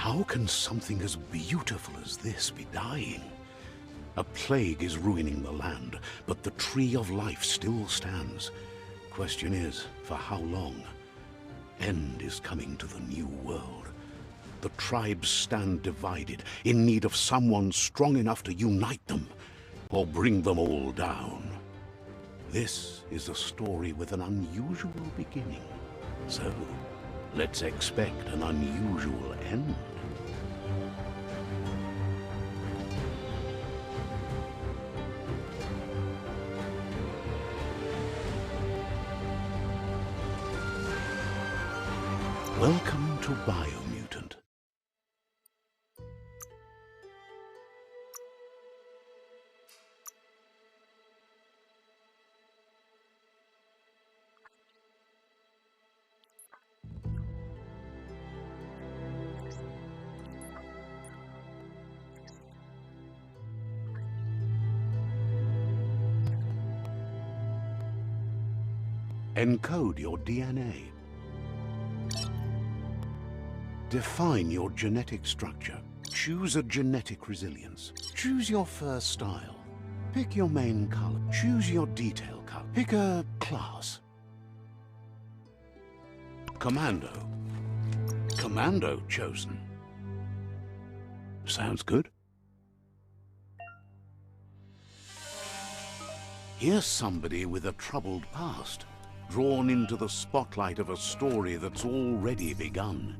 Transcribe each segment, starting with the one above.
How can something as beautiful as this be dying? A plague is ruining the land, but the tree of life still stands. Question is, for how long? End is coming to the new world. The tribes stand divided, in need of someone strong enough to unite them, or bring them all down. This is a story with an unusual beginning. So, let's expect an unusual end. Welcome to Biomutant. Encode your DNA. Define your genetic structure. Choose a genetic resilience. Choose your fur style. Pick your main color. Choose your detail color. Pick a class. Commando. Commando chosen. Sounds good. Here's somebody with a troubled past, drawn into the spotlight of a story that's already begun.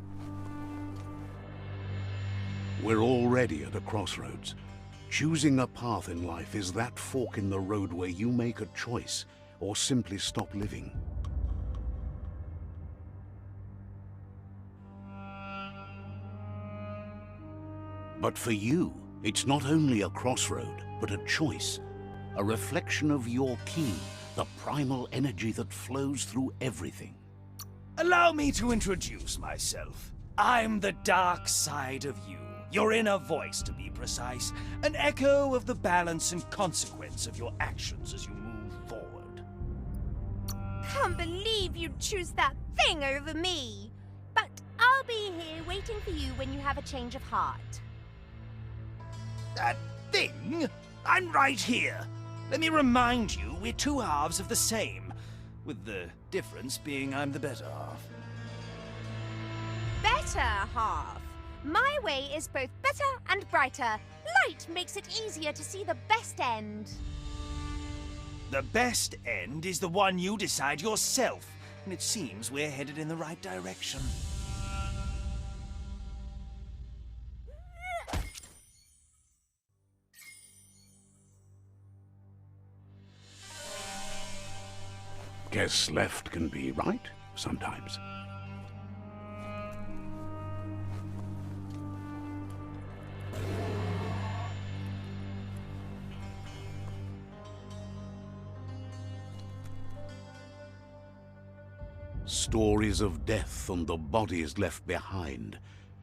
We're already at a crossroads. Choosing a path in life is that fork in the road where you make a choice or simply stop living. But for you, it's not only a crossroad, but a choice. A reflection of your ki, the primal energy that flows through everything. Allow me to introduce myself. I'm the dark side of you. Your inner voice, to be precise. An echo of the balance and consequence of your actions as you move forward. Can't believe you'd choose that thing over me. But I'll be here waiting for you when you have a change of heart. That thing? I'm right here. Let me remind you, we're two halves of the same, with the difference being I'm the better half. Better half. My way is both better and brighter. Light makes it easier to see the best end. The best end is the one you decide yourself, and it seems we're headed in the right direction. Guess left can be right sometimes. Stories of death and the bodies left behind.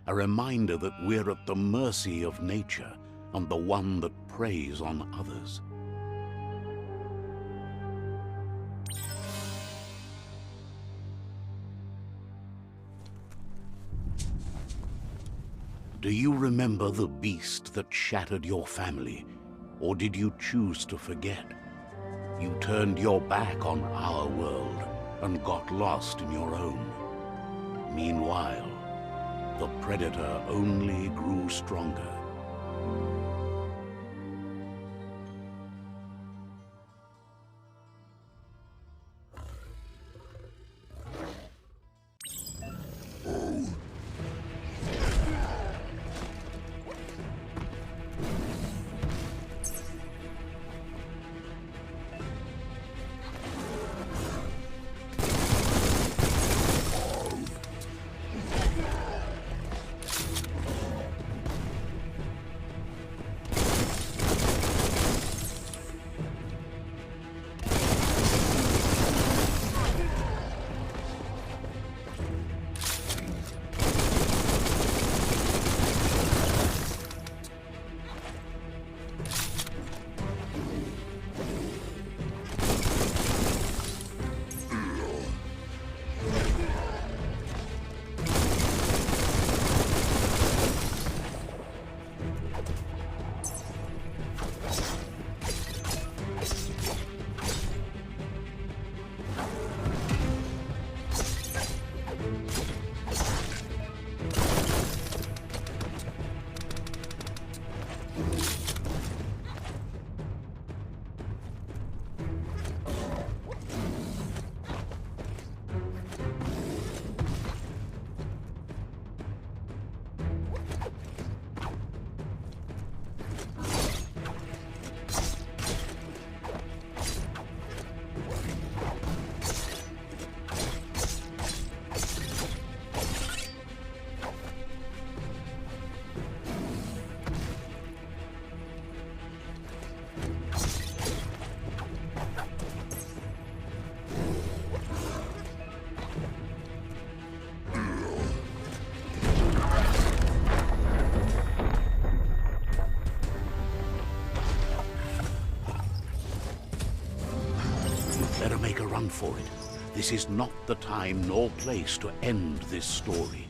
A reminder that we're at the mercy of nature and the one that preys on others. Do you remember the beast that shattered your family, or did you choose to forget? You turned your back on our world and got lost in your own. Meanwhile, the predator only grew stronger. for it. This is not the time nor place to end this story.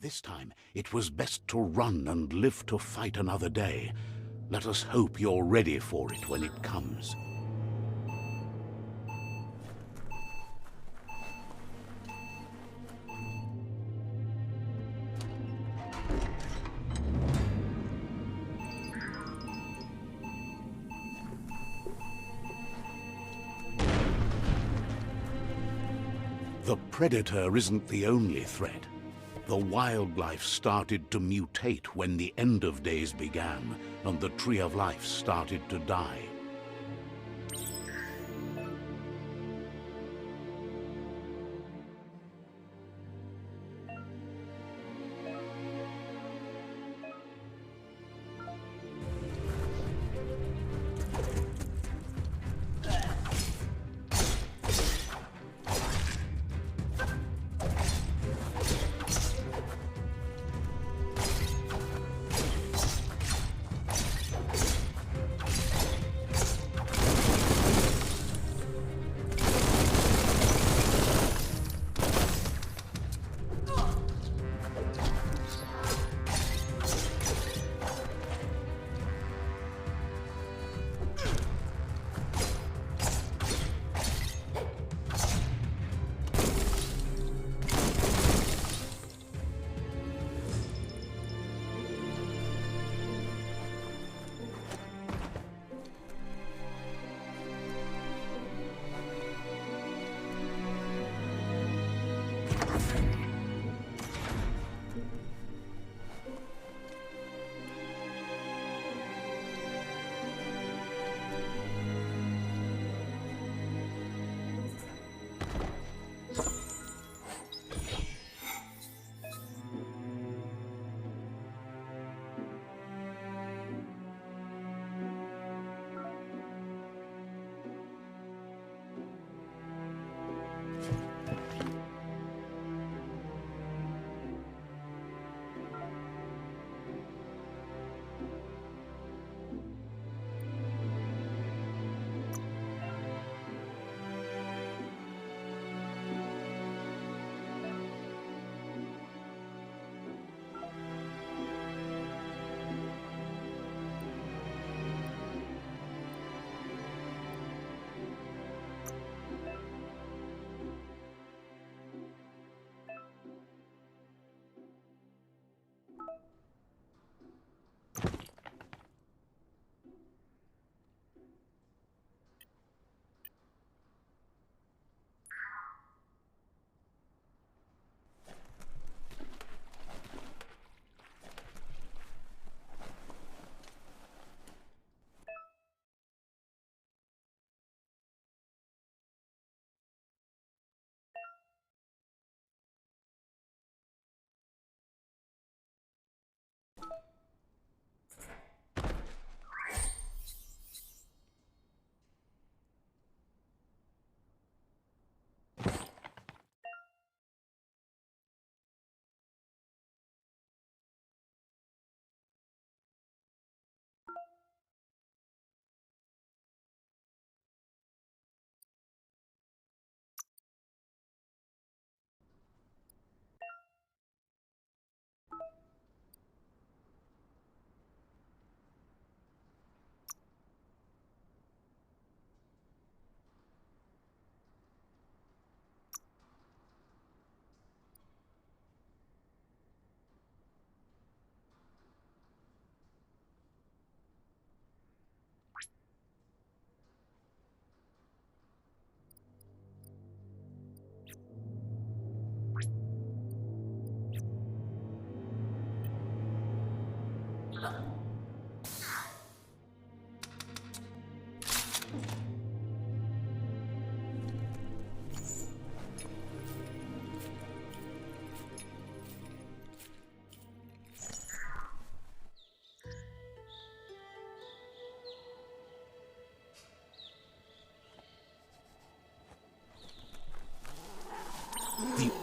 This time, it was best to run and live to fight another day. Let us hope you're ready for it when it comes. The Predator isn't the only threat. The wildlife started to mutate when the end of days began, and the Tree of Life started to die.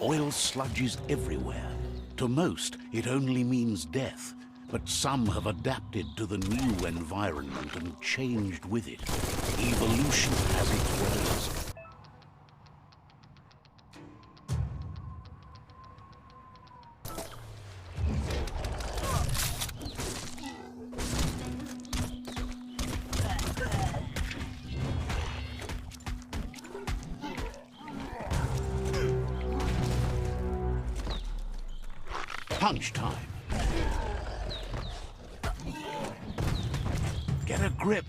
Oil sludges everywhere. To most, it only means death. But some have adapted to the new environment and changed with it. Evolution has its ways. Punch time. Get a grip.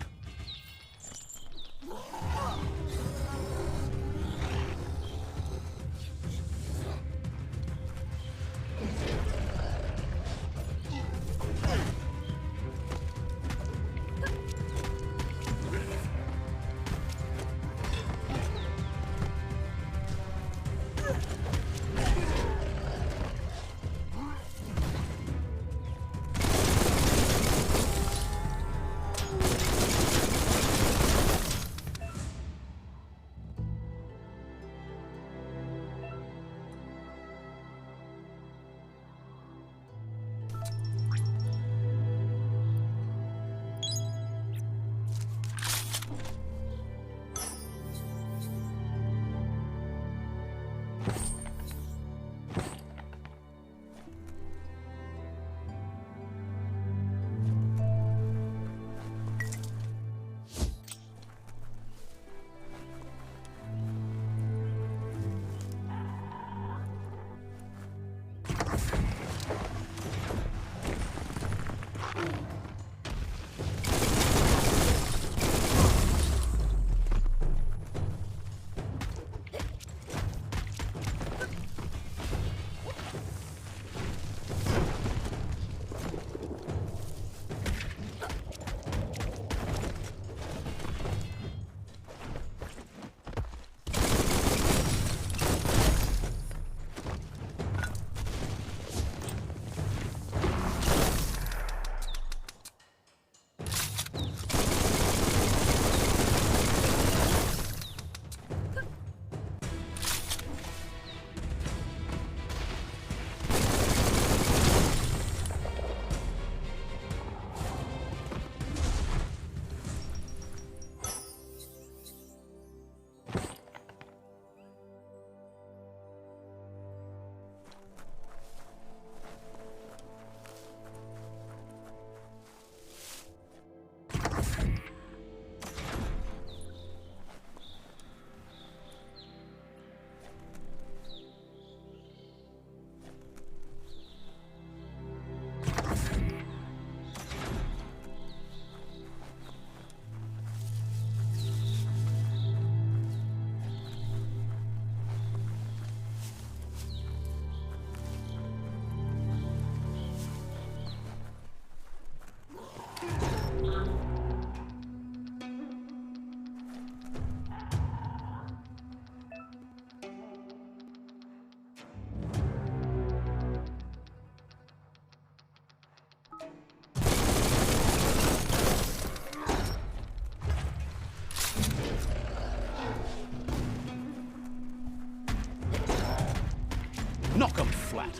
Knock 'em flat.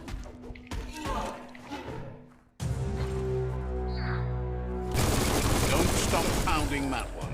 Don't stop pounding that one.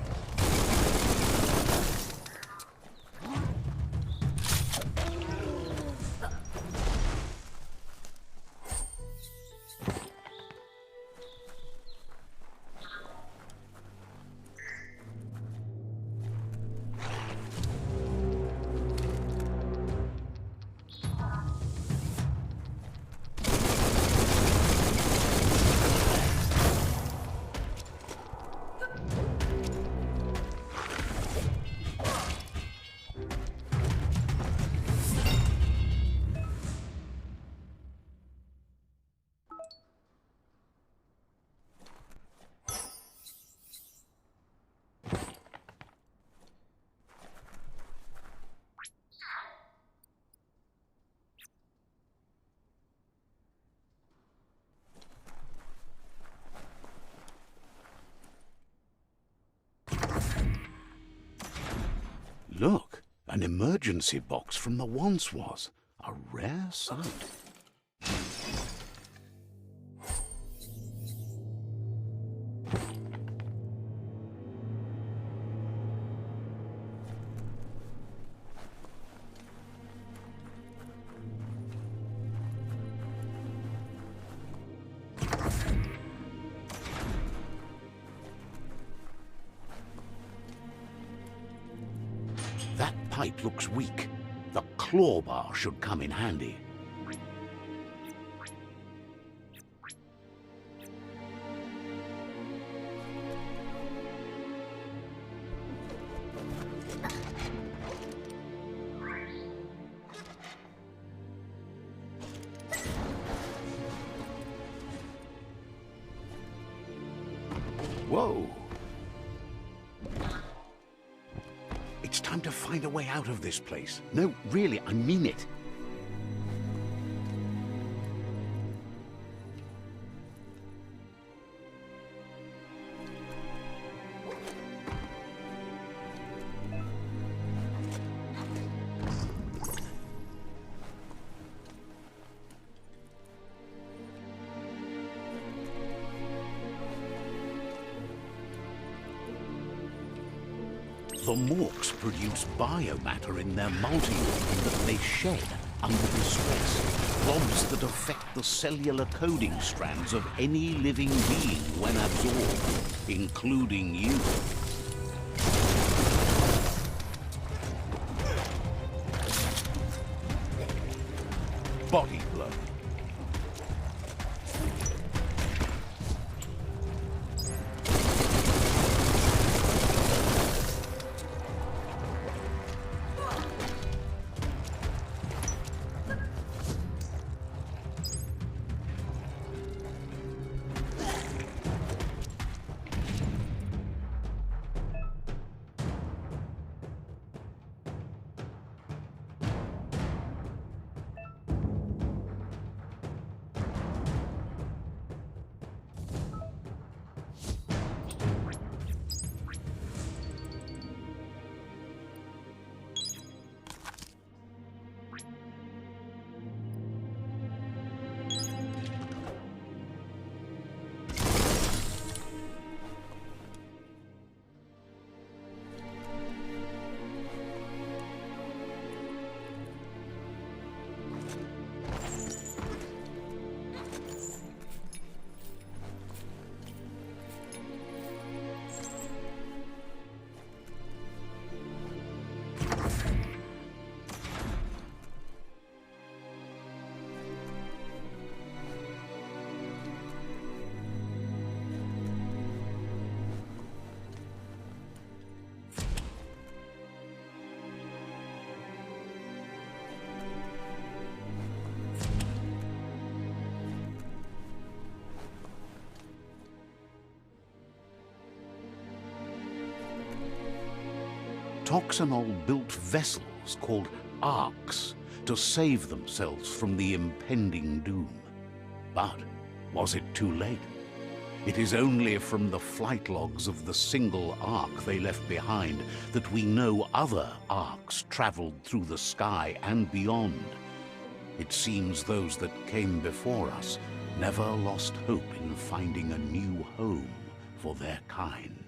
Look, an emergency box from the once was. A rare sight. That pipe looks weak. The claw bar should come in handy. Whoa! It's time to find a way out of this place. No, really, I mean it. The Morks produce biomatter in their multi-organ that they shed under distress. Blobs that affect the cellular coding strands of any living being when absorbed, including you. Body blow. Toxanol built vessels called arks to save themselves from the impending doom. But was it too late? It is only from the flight logs of the single ark they left behind that we know other arks traveled through the sky and beyond. It seems those that came before us never lost hope in finding a new home for their kind.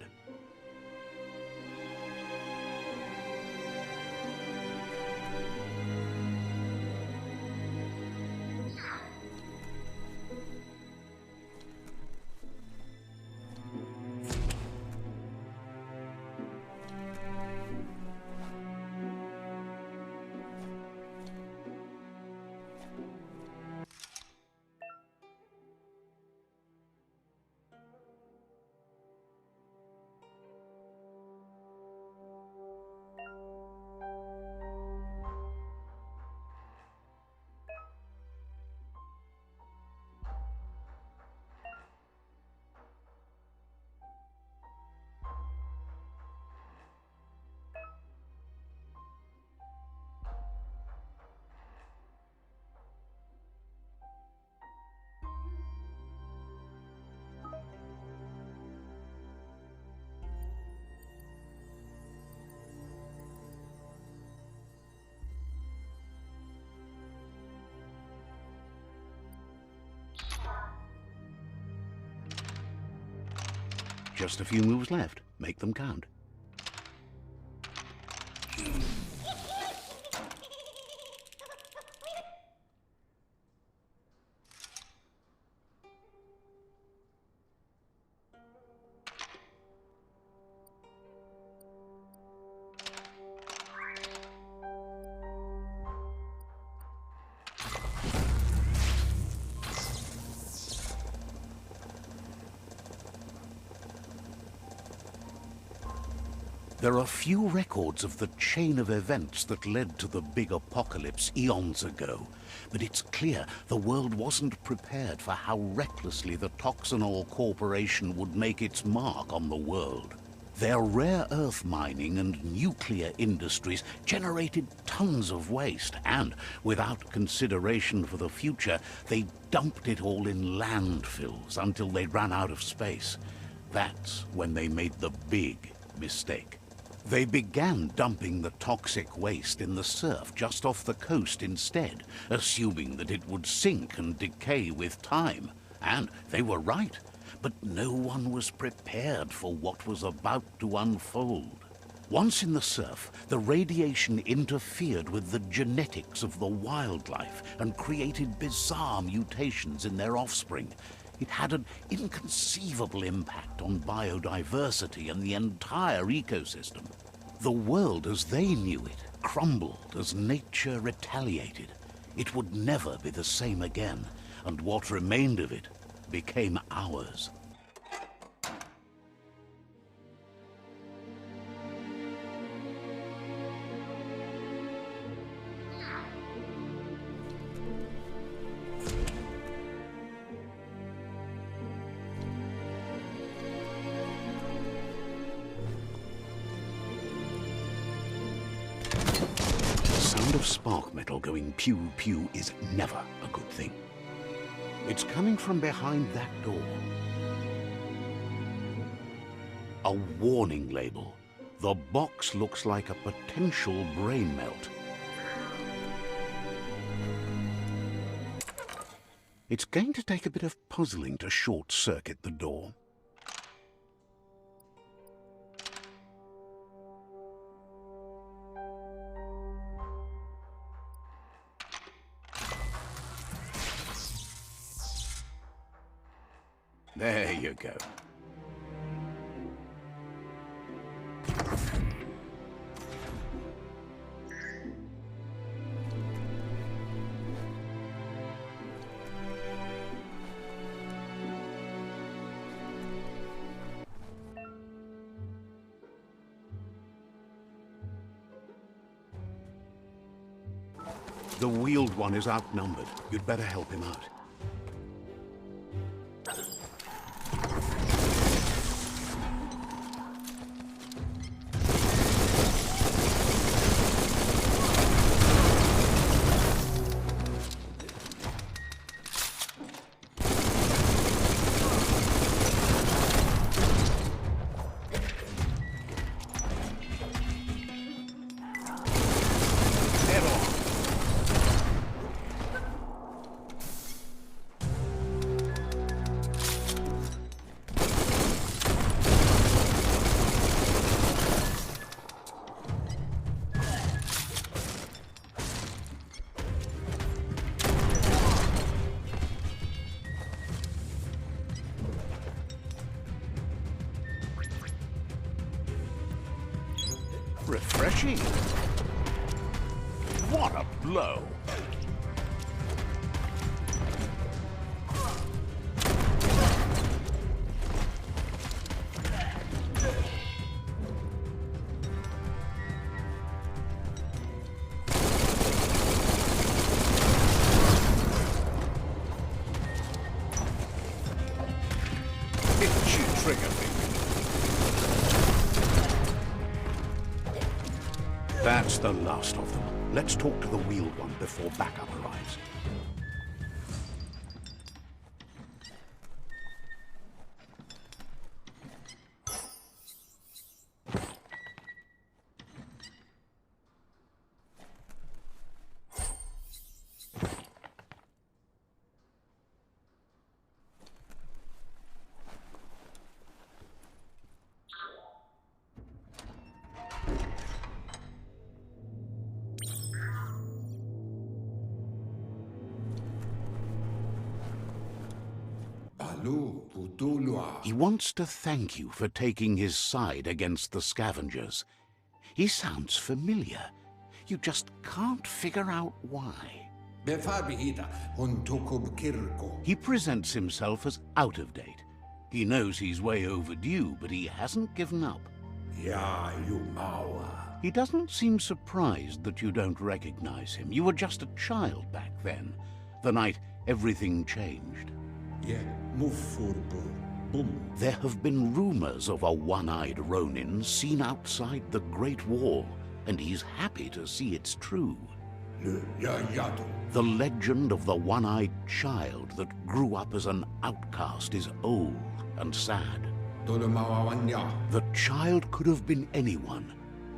Just a few moves left. Make them count. There are few records of the chain of events that led to the big apocalypse eons ago, but it's clear the world wasn't prepared for how recklessly the Toxanol Corporation would make its mark on the world. Their rare earth mining and nuclear industries generated tons of waste, and, without consideration for the future, they dumped it all in landfills until they ran out of space. That's when they made the big mistake. They began dumping the toxic waste in the surf just off the coast instead, assuming that it would sink and decay with time. And they were right, but no one was prepared for what was about to unfold. Once in the surf, the radiation interfered with the genetics of the wildlife and created bizarre mutations in their offspring. It had an inconceivable impact on biodiversity and the entire ecosystem. The world as they knew it crumbled as nature retaliated. It would never be the same again, and what remained of it became ours. The sound of spark metal going pew-pew is never a good thing. It's coming from behind that door. A warning label. The box looks like a potential brain melt. It's going to take a bit of puzzling to short-circuit the door. There you go. The wheeled one is outnumbered. You'd better help him out. Refreshing. What a blow. Itchy trigger finger. That's the last of them. Let's talk to the wheeled one before backup arrives. He wants to thank you for taking his side against the scavengers. He sounds familiar. You just can't figure out why. He presents himself as out of date. He knows he's way overdue, but he hasn't given up. He doesn't seem surprised that you don't recognize him. You were just a child back then, the night everything changed. There have been rumors of a one-eyed Ronin seen outside the Great Wall, and he's happy to see it's true. The legend of the one-eyed child that grew up as an outcast is old and sad. The child could have been anyone,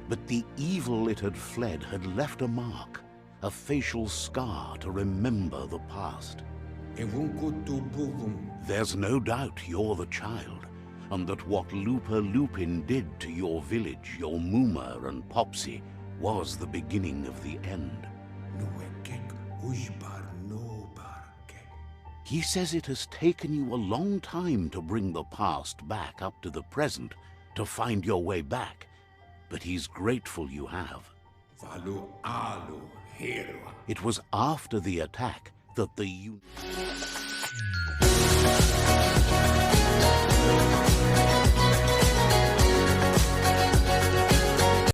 but the evil it had fled had left a mark, a facial scar to remember the past. There's no doubt you're the child, and that what Lupa Lupin did to your village, your Muma and Popsy, was the beginning of the end. He says it has taken you a long time to bring the past back up to the present, to find your way back, but he's grateful you have. It was after the attack that the